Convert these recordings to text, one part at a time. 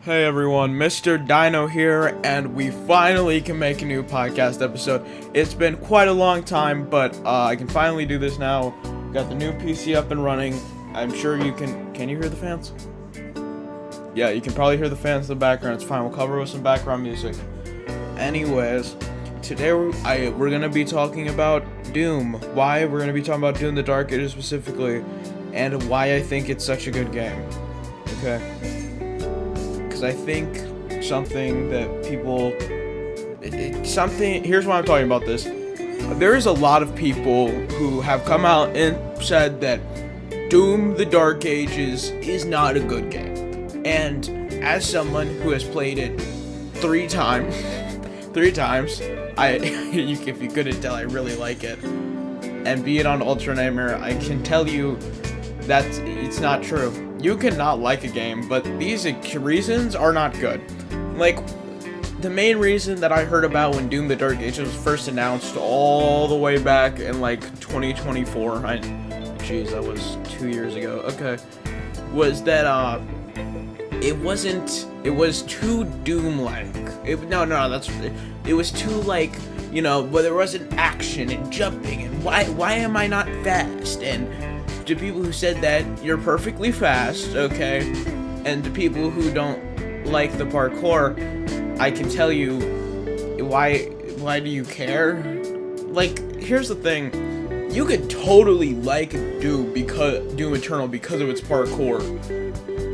Hey everyone, Mr. Dino here, and we finally can make a new podcast episode. It's been quite a long time, but I can finally do this now. Got the new PC up and running. I'm sure you can you hear the fans? Yeah, you can probably hear the fans in the background. It's fine, we'll cover with some background music. Anyways, today we're gonna be talking about Doom. Why we're gonna be talking about Doom the Dark Ages specifically, and why I think it's such a good game. Okay. Because I think something that people, here's why I'm talking about this. There is a lot of people who have come out and said that Doom the Dark Ages is not a good game. And as someone who has played it three times, if you couldn't tell, I really like it. And be it on Ultra Nightmare, I can tell you that it's not true. You cannot like a game, but these reasons are not good. Like, the main reason that I heard about when Doom the Dark Ages was first announced all the way back in, like, 2024, jeez, that was 2 years ago, okay, was that, it was too Doom-like. It was too, like, you know, where there wasn't action and jumping, and why am I not fast, and to people who said that, you're perfectly fast, okay? And to people who don't like the parkour, I can tell you, why do you care? Like, here's the thing, you could totally like Doom Eternal because of its parkour,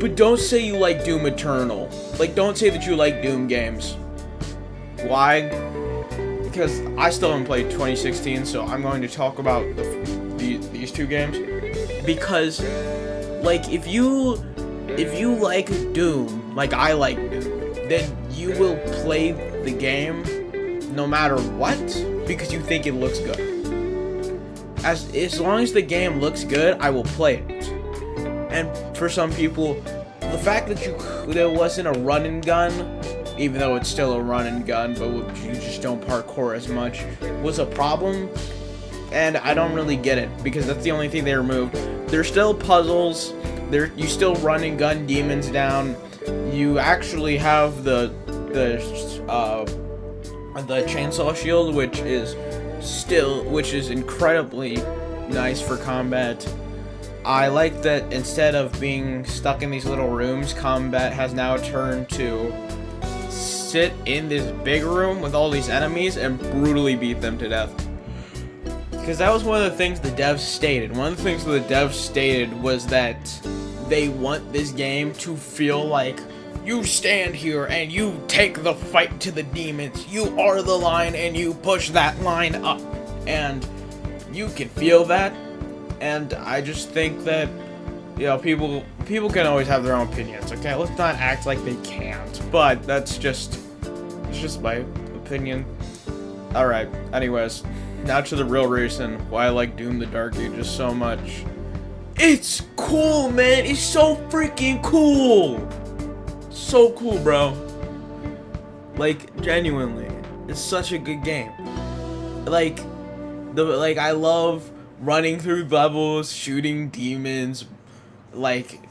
but don't say you like Doom Eternal. Like, don't say that you like Doom games. Why? Because I still haven't played 2016, so I'm going to talk about these two games. Because, like, if you like Doom, like I like Doom, then you will play the game no matter what, because you think it looks good. As long as the game looks good, I will play it. And for some people, the fact that there wasn't a run and gun, even though it's still a run and gun, but you just don't parkour as much, was a problem. And I don't really get it, because that's the only thing they removed. There's still puzzles. You still run and gun demons down. You actually have the chainsaw shield, which is incredibly nice for combat. I like that instead of being stuck in these little rooms, combat has now turned to sit in this big room with all these enemies and brutally beat them to death. Because that was one of the things the devs stated. One of the things the devs stated was that they want this game to feel like you stand here and you take the fight to the demons. You are the line and you push that line up. And you can feel that. And I just think that, you know, people can always have their own opinions, okay? Let's not act like they can't. But it's just my opinion. Alright, anyways. Now to the real reason why I like Doom the Dark Ages so much. It's cool, man. It's so freaking cool. So cool, bro. Like, genuinely, it's such a good game. Like, I love running through levels, shooting demons, like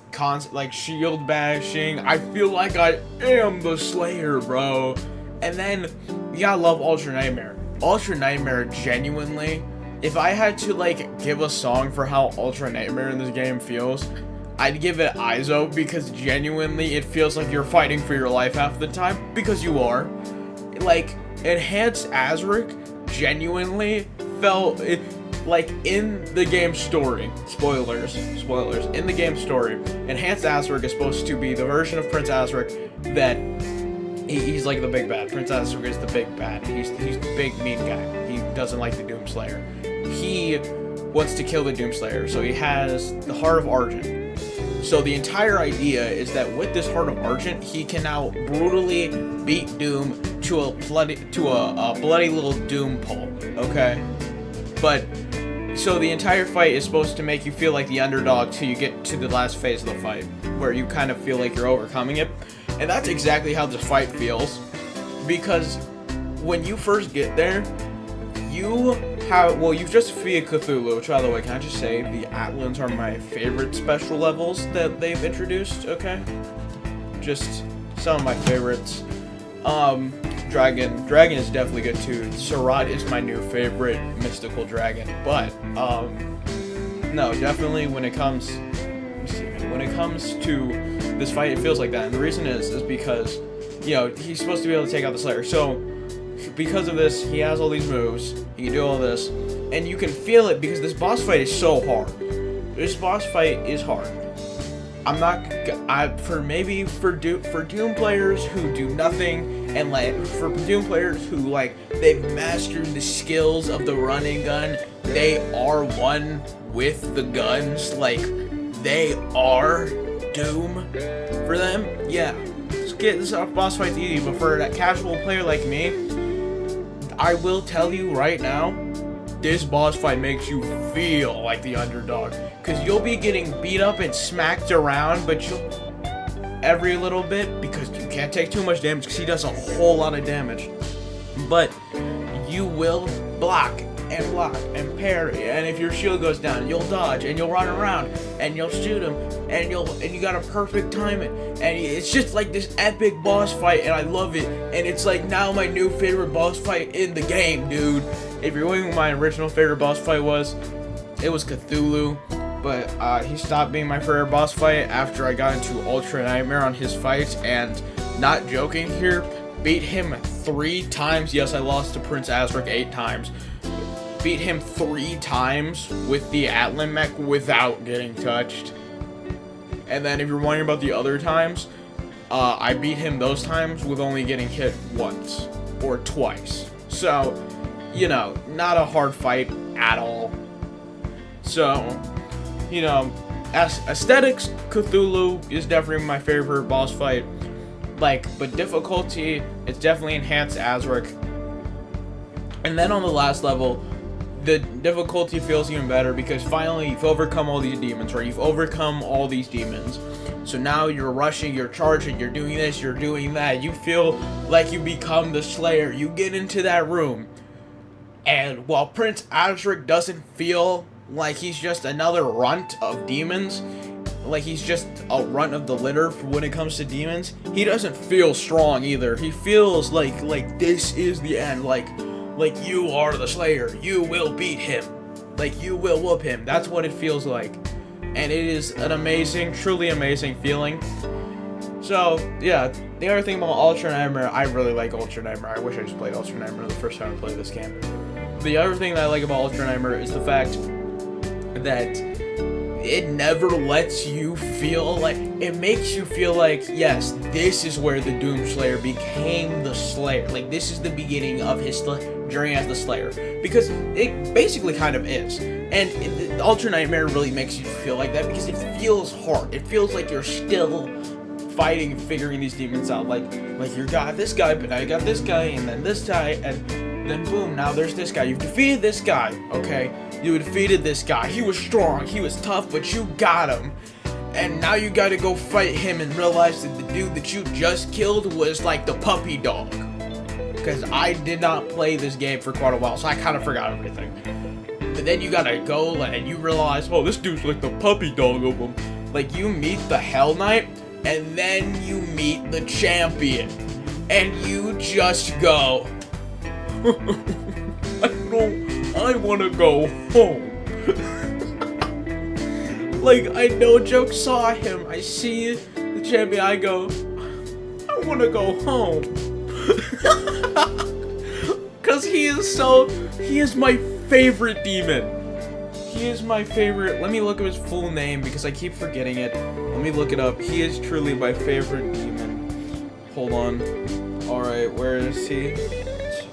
shield bashing. I feel like I am the Slayer, bro. And then you gotta love Ultra Nightmare. Ultra Nightmare, genuinely, if I had to, like, give a song for how Ultra Nightmare in this game feels, I'd give it ISO, because genuinely it feels like you're fighting for your life half the time, because you are. Like, Enhanced Azric genuinely felt like in the game story, spoilers, in the game story, Enhanced Azric is supposed to be the version of Prince Azric that he's like the big bad. Prince Azric is the big bad. He's the big mean guy. He doesn't like the Doomslayer. He wants to kill the Doomslayer, so he has the Heart of Argent. So the entire idea is that with this Heart of Argent, he can now brutally beat Doom to a bloody little Doom pole. Okay, but so the entire fight is supposed to make you feel like the underdog till you get to the last phase of the fight, where you kind of feel like you're overcoming it. And that's exactly how the fight feels, because when you first get there, you just defeated Cthulhu, which, by the way, can I just say, the Atlan's are my favorite special levels that they've introduced, okay? Just some of my favorites. Dragon is definitely good too. Surratt is my new favorite mystical dragon, but no, definitely when it comes to this fight, it feels like that. And the reason is because, you know, he's supposed to be able to take out the Slayer. So because of this, he has all these moves. He can do all this, and you can feel it because this boss fight is so hard. This boss fight is hard. For Doom players who do nothing, and like for Doom players who like they've mastered the skills of the running gun, they are one with the guns, like they are Doom for them. Yeah, this boss fight's easy, but for that casual player like me, I will tell you right now, this boss fight makes you feel like the underdog, because you'll be getting beat up and smacked around, but every little bit, because you can't take too much damage, because he does a whole lot of damage, but you will block and parry, and if your shield goes down, you'll dodge, and you'll run around, and you'll shoot him, and you gotta perfect time it, and it's just like this epic boss fight, and I love it, and it's like now my new favorite boss fight in the game, dude. If you're wondering what my original favorite boss fight was, it was Cthulhu, but he stopped being my favorite boss fight after I got into Ultra Nightmare on his fights, and not joking here, beat him 3 times. Yes, I lost to Prince Azric 8 times. Beat him 3 times with the Atlan mech without getting touched. And then if you're wondering about the other times, I beat him those times with only getting hit once or twice. So, you know, not a hard fight at all. So, you know, aesthetics, Cthulhu is definitely my favorite boss fight. Like, but difficulty, it's definitely enhanced Azric. And then on the last level, the difficulty feels even better because finally you've overcome all these demons, right? You've overcome all these demons. So now you're rushing, you're charging, you're doing this, you're doing that. You feel like you become the Slayer. You get into that room. And while Prince Azric doesn't feel like he's just another runt of demons, like he's just a runt of the litter for when it comes to demons, he doesn't feel strong either. He feels like this is the end, like you are the Slayer, you will beat him, like you will whoop him. That's what it feels like, and it is an amazing, truly amazing feeling. So yeah, the other thing about Ultra Nightmare, I really like Ultra Nightmare. I wish I just played Ultra Nightmare the first time I played this game. The other thing that I like about Ultra Nightmare is the fact that it never lets you feel like, it makes you feel like, yes, this is where the Doom Slayer became the Slayer. Like, this is the beginning of his journey as the Slayer. Because it basically kind of is. And Ultra Nightmare really makes you feel like that because it feels hard. It feels like you're still fighting, figuring these demons out. Like you got this guy, but now you got this guy, and then this guy, and then boom, now there's this guy. You've defeated this guy, okay? You defeated this guy. He was strong, he was tough, but you got him. And now you gotta go fight him and realize that the dude that you just killed was like the puppy dog. Because I did not play this game for quite a while, so I kind of forgot everything. But then you gotta go and you realize, oh, this dude's like the puppy dog of him. Like, you meet the Hell Knight, and then you meet the champion. And you just go, I wanna go home. Like, I no joke saw him. I see the champion, I go, I wanna go home. Cause he is my favorite demon. He is my favorite. Let me look up his full name because I keep forgetting it. Let me look it up. He is truly my favorite demon. Hold on. Alright, where is he?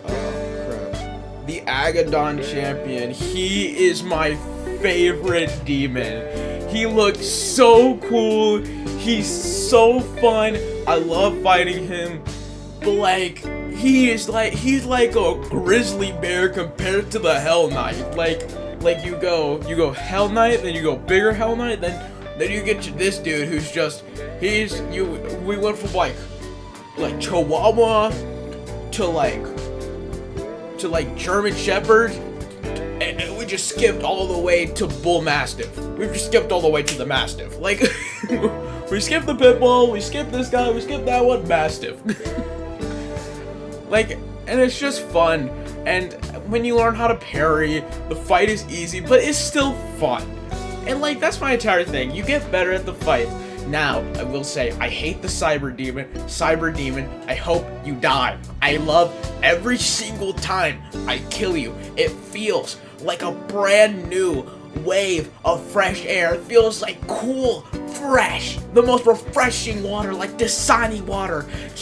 Oh, crap. The Agadon champion. He is my favorite demon. He looks so cool. He's so fun. I love fighting him. But like, he's like a grizzly bear compared to the Hell Knight. Like you go Hell Knight, then you go bigger Hell Knight, then you get to this dude who's just, we went from like Chihuahua to like German Shepherd, and we just skipped all the way to Bull Mastiff. We've just skipped all the way to the Mastiff. Like, We skip the Pitbull, we skip this guy, we skip that one, Mastiff. Like, and it's just fun. And when you learn how to parry, the fight is easy, but it's still fun. And like, that's my entire thing. You get better at the fight. Now, I will say, I hate the Cyber Demon. Cyber Demon, I hope you die. I love every single time I kill you. It feels like a brand new wave of fresh air. It feels like cool, fresh, the most refreshing water, like Dasani water. It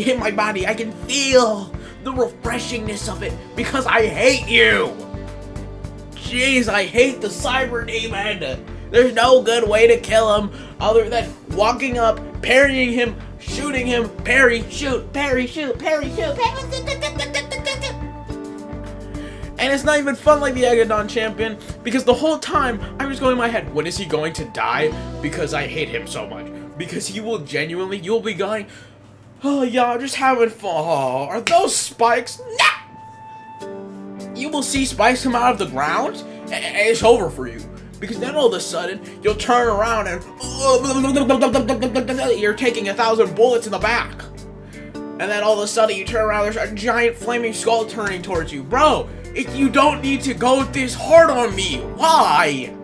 hit my body. I can feel the refreshingness of it because I hate you. Jeez, I hate the Cyber Demon. There's no good way to kill him other than walking up, parrying him, shooting him, parry, shoot, parry, shoot, parry, shoot, parry. And it's not even fun like the Agadon champion, because the whole time I was going in my head, when is he going to die? Because I hate him so much. Because he will genuinely, you'll be going, oh yeah, I'm just having fun. Oh, are those spikes? Nah! You will see spikes come out of the ground, and it's over for you. Because then all of a sudden, you'll turn around and you're taking 1,000 bullets in the back. And then all of a sudden, you turn around, there's a giant flaming skull turning towards you. Bro, you don't need to go this hard on me. Why?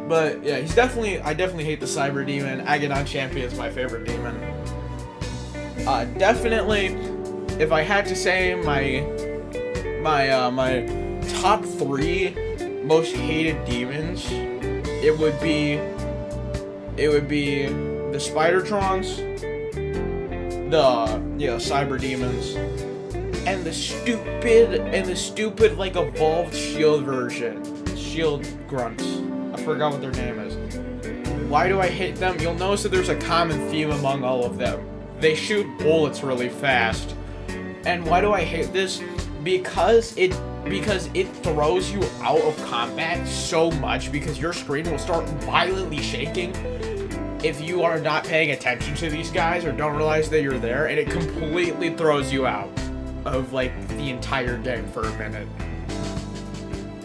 But yeah, I definitely hate the Cyber Demon. Agadon Champion is my favorite demon. Definitely, if I had to say my top 3 most hated demons, it would be the Spidertrons, the Cyber Demons, and the stupid like evolved shield version, shield grunts. I forgot what their name is. Why do I hate them? You'll notice that there's a common theme among all of them. They shoot bullets really fast. And why do I hate this? Because it throws you out of combat so much, because your screen will start violently shaking if you are not paying attention to these guys or don't realize that you're there, and it completely throws you out of like the entire game for a minute.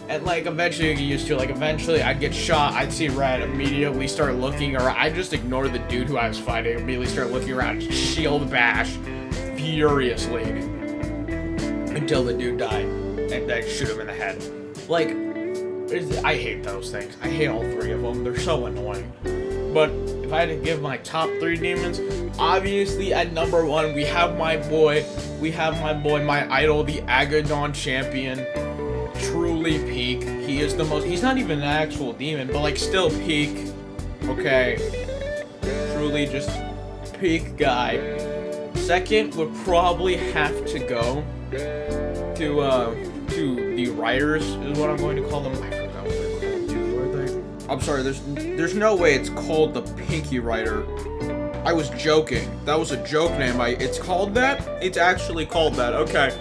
And like eventually you get used to it. Like eventually I'd get shot, I'd see red, immediately start looking around. I'd just ignore the dude who I was fighting, immediately start looking around, shield bash furiously until the dude died, and then shoot him in the head. Like, I hate those things. I hate all 3 of them. They're so annoying. But if I had to give my top 3 demons, obviously at number 1 we have my boy, my idol, the Agadon champion. Truly peak. He is the most. He's not even an actual demon, but like still peak. Okay. Truly just peak guy. Second would probably have to go to the Riders, is what I'm going to call them. I forgot what they're called. Dude, what are they? I'm sorry, there's no way it's called the Pinky Rider. I was joking. That was a joke name. It's called that? It's actually called that. Okay.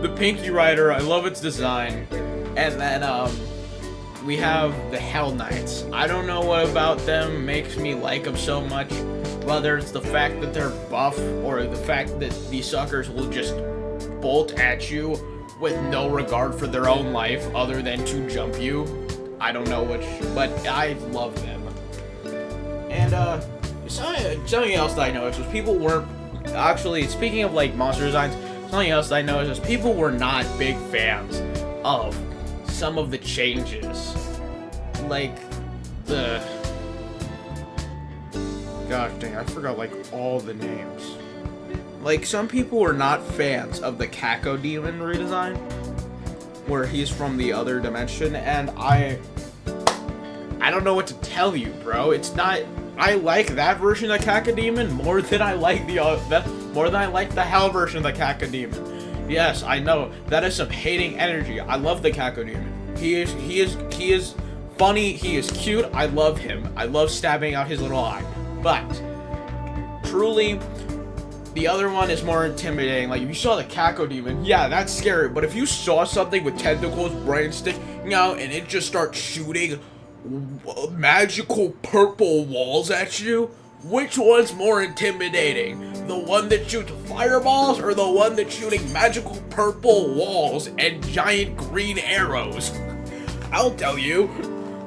The Pinky Rider, I love its design. And then we have the Hell Knights. I don't know what about them makes me like them so much. Whether it's the fact that they're buff or the fact that these suckers will just bolt at you with no regard for their own life other than to jump you. I don't know which, but I love them. And something else that I noticed was people weren't actually, speaking of like monster designs, something else that I noticed is people were not big fans of some of the changes. Like the, gosh dang, I forgot like all the names. Like some people were not fans of the Cacodemon redesign, where he's from the other dimension, and I don't know what to tell you, bro. It's not. I like that version of Cacodemon more than I like the Hell version of the Cacodemon. Yes, I know that is some hating energy. I love the Cacodemon. He is funny. He is cute. I love him. I love stabbing out his little eye. But truly, the other one is more intimidating. Like if you saw the Cacodemon, yeah, that's scary. But if you saw something with tentacles, brain sticking out, and it just starts shooting magical purple walls at you, which one's more intimidating? The one that shoots fireballs or the one that's shooting magical purple walls and giant green arrows? I'll tell you,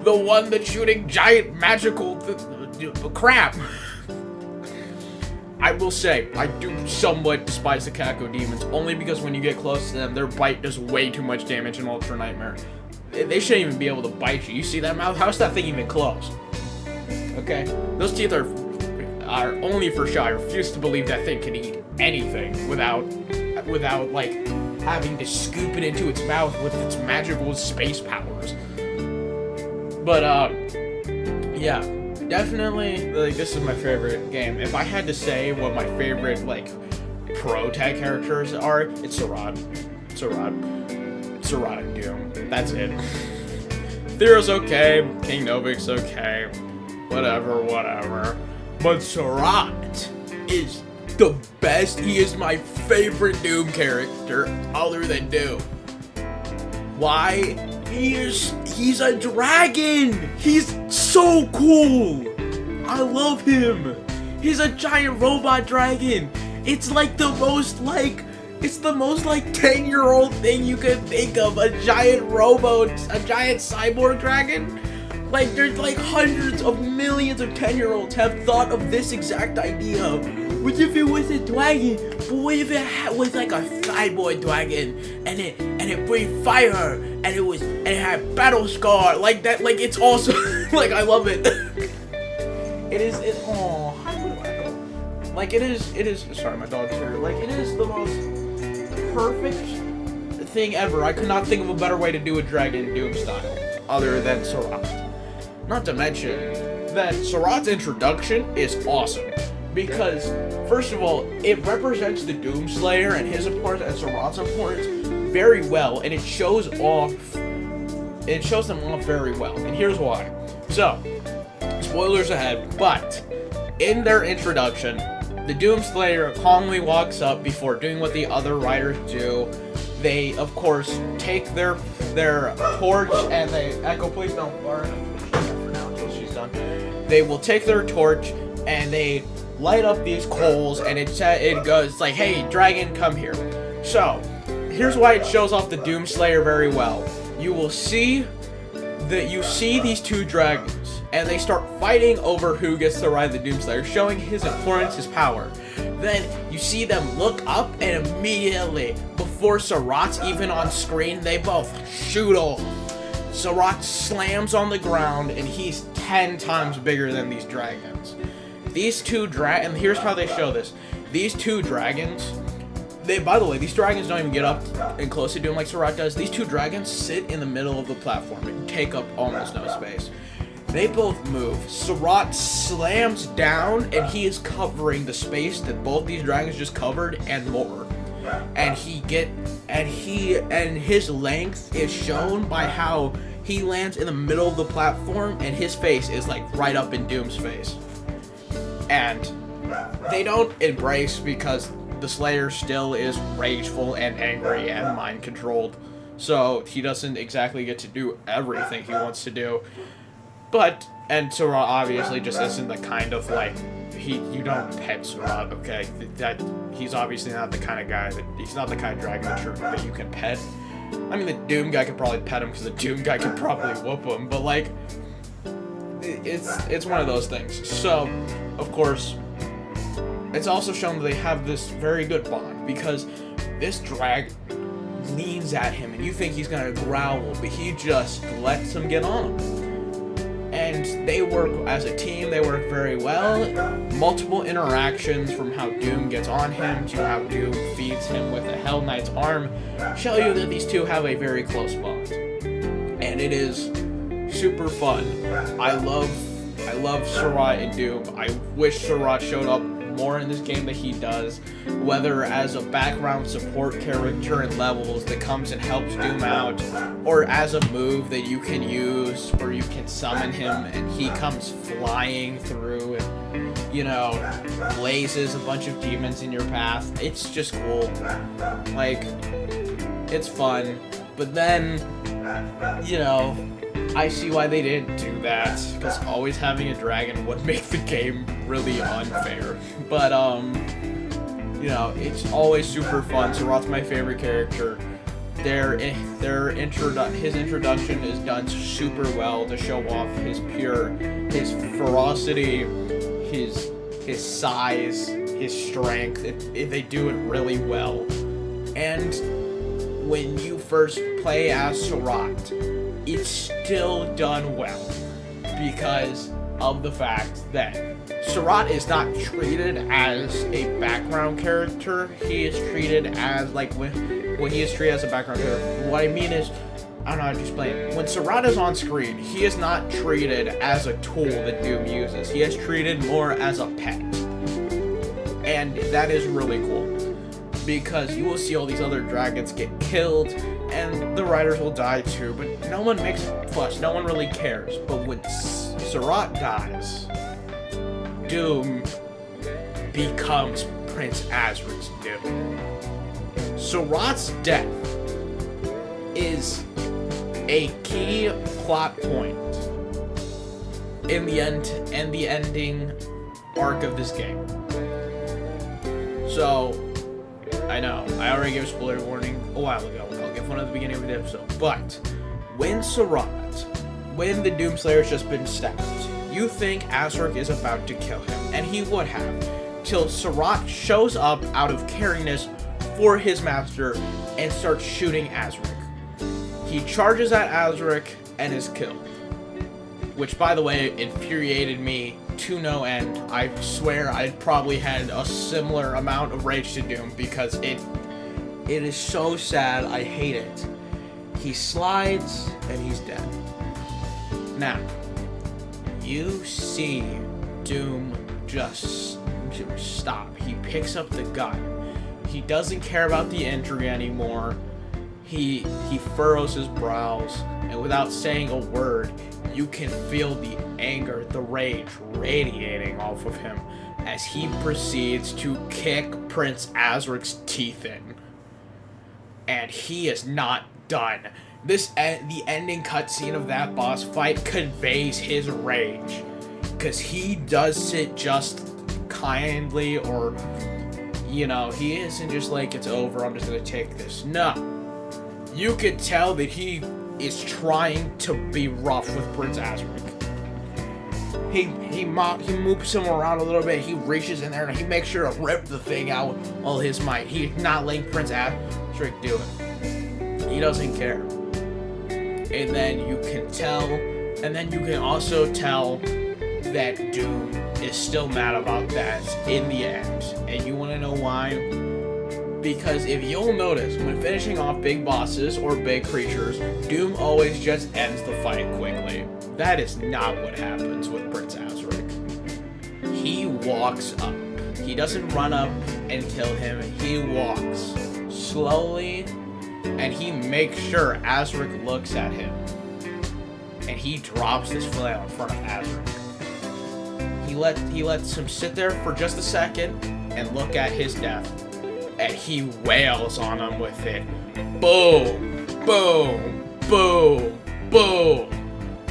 The one that's shooting giant magical crap. I will say, I do somewhat despise the Cacodemons, only because when you get close to them, their bite does way too much damage in Ultra Nightmare. They shouldn't even be able to bite you. You see that mouth? How's that thing even close? Okay? Those teeth are only for show. I refuse to believe that thing can eat anything without like, having to scoop it into its mouth with its magical space powers. But, yeah. Definitely, like, this is my favorite game. If I had to say what my favorite, like, pro tag characters are, it's Seurat. Seurat and Doom. That's it. Thero's okay. King Novik's okay. Whatever. But Seurat is the best. He is my favorite Doom character, other than Doom. Why? He's a dragon! He's so cool! I love him! He's a giant robot dragon! It's like the most 10-year-old thing you could think of. A giant cyborg dragon? Like, there's like hundreds of millions of 10-year-olds have thought of this exact idea. What if it was a dragon? But what if it was like a cyborg dragon and it breathed fire and it had battle scar like that? Like, it's also like, I love it. It is sorry, my dog's here. Like, it is the most perfect thing ever. I could not think of a better way to do a dragon Doom style other than Seurat. Not to mention that Seurat's introduction is awesome. Because, first of all, it represents the Doomslayer and his importance and Seurat's importance very well, and it shows them off very well. And here's why. So, spoilers ahead, but in their introduction, the Doomslayer calmly walks up before doing what the other riders do. They, of course, take their torch and they... Echo, please don't burn for now until she's done. They will take their torch and they light up these coals, and it goes like, hey, dragon, come here. So, here's why it shows off the Doomslayer very well. You see these two dragons, and they start fighting over who gets to ride the Doomslayer, showing his importance, his power. Then, you see them look up, and immediately, before Seurat's even on screen, they both shoot off. Seurat slams on the ground, and he's 10 times bigger than these dragons. These two and here's how they show this. These two dragons, by the way, these dragons don't even get up and close to Doom like Seurat does. These two dragons sit in the middle of the platform and take up almost no space. They both move. Seurat slams down, and he is covering the space that both these dragons just covered and more. And his length is shown by how he lands in the middle of the platform, and his face is like right up in Doom's face. And they don't embrace because the Slayer still is rageful and angry and mind-controlled. So he doesn't exactly get to do everything he wants to do. And Seurat obviously just isn't the kind of, like, you don't pet Seurat, okay? That he's obviously not the kind of guy he's not the kind of dragon that you can pet. I mean, the Doom guy could probably pet him because the Doom guy could probably whoop him, but, like, it's one of those things. So, of course, it's also shown that they have this very good bond, because this dragon leans at him and you think he's gonna growl, but he just lets him get on him. And they work as a team, they work very well. Multiple interactions, from how Doom gets on him to how Doom feeds him with a Hell Knight's arm, show you that these two have a very close bond. And it is super fun. I love Seurat and Doom. I wish Seurat showed up more in this game than he does, whether as a background support character in levels that comes and helps Doom out, or as a move that you can use where you can summon him and he comes flying through and, you know, blazes a bunch of demons in your path. It's just cool. Like, it's fun. But then, you know, I see why they didn't do that, because always having a dragon would make the game really unfair. But, you know, it's always super fun. Seurat's my favorite character. his introduction is done super well to show off his ferocity, his size, his strength. They do it really well. And when you first play as Surratt, it's still done well because of the fact that Surratt is not treated as a background character. He is treated as, like, when he is treated as a background character, what I mean is, I don't know how to explain it. When Surratt is on screen, he is not treated as a tool that Doom uses. He is treated more as a pet. And that is really cool, because you will see all these other dragons get killed, and the riders will die too, but no one makes a fuss, no one really cares. But when Surratt dies, Doom becomes Prince Azric's doom. Surratt's death is a key plot point in the ending arc of this game. So, I know, I already gave a spoiler warning a while ago. I'll give one at the beginning of the episode. But, when the Doomslayer's just been stabbed, you think Azric is about to kill him, and he would have, till Surratt shows up out of cariness for his master and starts shooting Azric. He charges at Azric and is killed. Which, by the way, infuriated me to no end. I swear I probably had a similar amount of rage to Doom because it is so sad. I hate it. He slides and he's dead. Now, you see Doom just stop. He picks up the gun. He doesn't care about the injury anymore. He furrows his brows, and without saying a word, you can feel the anger, the rage radiating off of him as he proceeds to kick Prince Azric's teeth in. And he is not done. The ending cutscene of that boss fight conveys his rage, because he does it just kindly, or, you know, he isn't just like, it's over, I'm just gonna take this. No. You could tell that he is trying to be rough with Prince Azric. He moves him around a little bit, he reaches in there and he makes sure to rip the thing out with all his might. He's not letting Prince Azric do it. He doesn't care. And then you can tell, and then you can also tell that Doom is still mad about that in the end. And you want to know why? Because if you'll notice, when finishing off big bosses or big creatures, Doom always just ends the fight quickly. That is not what happens with Prince Azric. He walks up. He doesn't run up and kill him. He walks slowly, and he makes sure Azric looks at him. And he drops his flail in front of Azric. He lets him sit there for just a second and look at his death. And he wails on him with it. Boom, boom, boom, boom.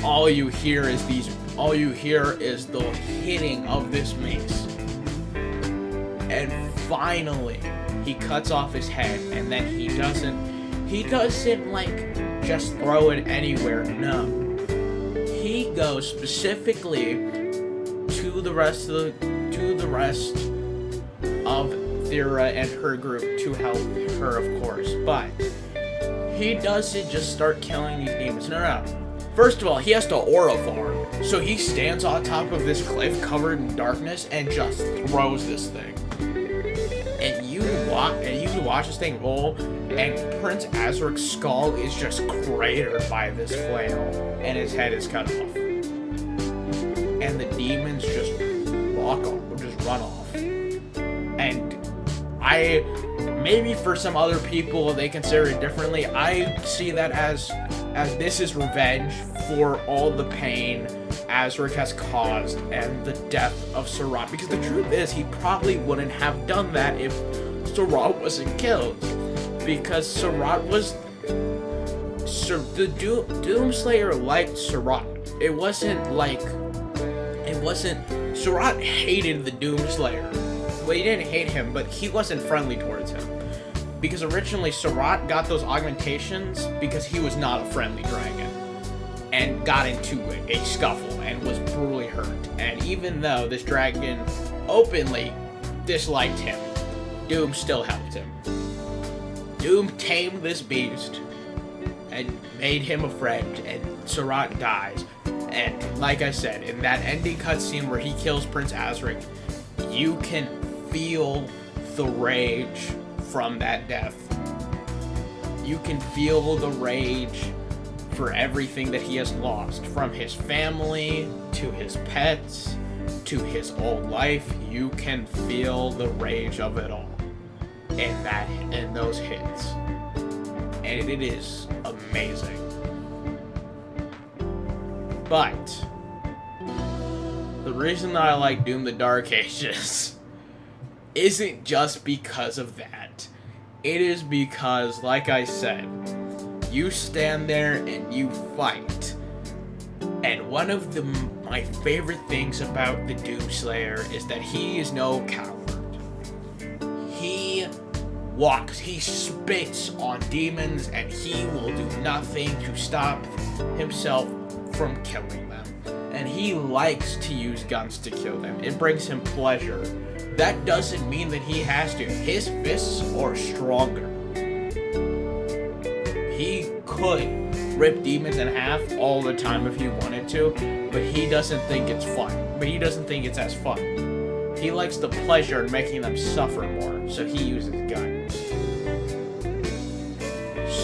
All you hear is the hitting of this mace. And finally, he cuts off his head, and then he doesn't like just throw it anywhere. No. He goes specifically to the rest of Thera and her group to help her, of course, but he doesn't just start killing these demons. No. First of all, he has to aura farm, so he stands on top of this cliff covered in darkness and just throws this thing. And you watch this thing roll, and Prince Azric's skull is just cratered by this flail, and his head is cut off. And the demons just run off. And maybe for some other people they consider it differently. I see that as this is revenge for all the pain Azric has caused and the death of Surratt. Because the truth is, he probably wouldn't have done that if Surratt wasn't killed. Because Surratt was... the Doomslayer liked Surratt. It wasn't... Surratt hated the Doomslayer. Well, he didn't hate him, but he wasn't friendly towards him. because originally Surratt got those augmentations because he was not a friendly dragon and got into a scuffle and was brutally hurt. And even though this dragon openly disliked him, Doom still helped him. Doom tamed this beast and made him a friend, and Surratt dies. And like I said, in that ending cutscene where he kills Prince Azric, you can feel the rage from that death. You can feel the rage for everything that he has lost, from his family to his pets to his old life. You can feel the rage of it all in those hits, and it is amazing. But the reason that I like Doom the Dark Ages isn't just because of that. It is because, like I said, you stand there and you fight. And one of my favorite things about the Doomslayer is that he is no coward. He walks, he spits on demons, and he will do nothing to stop himself from killing them. And he likes to use guns to kill them. It brings him pleasure. That doesn't mean that he has to. His fists are stronger. He could rip demons in half all the time if he wanted to, but he doesn't think it's fun. But he doesn't think it's as fun. He likes the pleasure in making them suffer more, so he uses guns.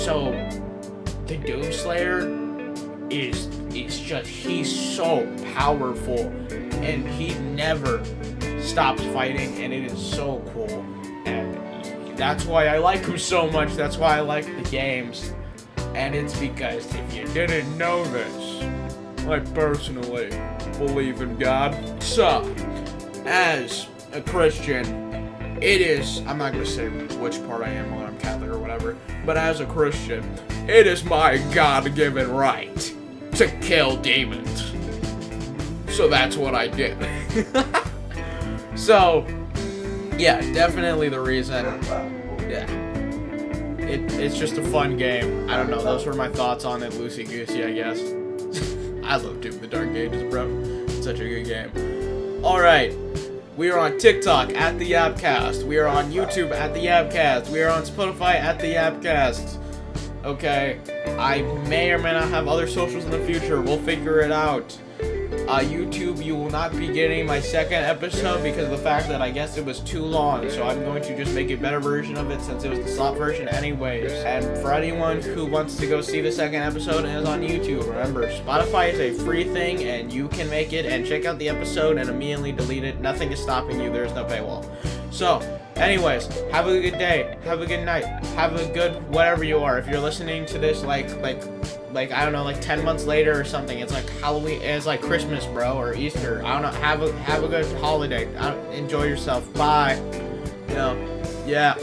So, the Doomslayer is just, he's so powerful, and he never stops fighting, and it is so cool. And that's why I like him so much. That's why I like the games. And it's because if you didn't know this, I personally believe in God. So, as a Christian, it is, I'm not going to say which part I am, whether I'm Catholic or whatever, but as a Christian, it is my God-given right to kill demons. So that's what I did. So, yeah, definitely the reason. Yeah. It's just a fun game. I don't know, those were my thoughts on it, loosey-goosey, I guess. I love Doom the Dark Ages, bro. It's such a good game. Alright, we are on TikTok at the Yapcast. We are on YouTube at the Yapcast. We are on Spotify at the Yapcast. Okay, I may or may not have other socials in the future. We'll figure it out. YouTube, you will not be getting my second episode because of the fact that I guess it was too long, so I'm going to just make a better version of it since it was the slot version anyways. And for anyone who wants to go see the second episode, it is on YouTube. Remember, Spotify is a free thing and you can make it and check out the episode and immediately delete it. Nothing is stopping you. There's no paywall. So, anyways, have a good day, have a good night, have a good whatever you are. If you're listening to this like I don't know, like 10 months later or something, it's like Halloween, it's like Christmas, bro, or Easter. I don't know. Have a good holiday. Enjoy yourself. Bye. You know, yeah.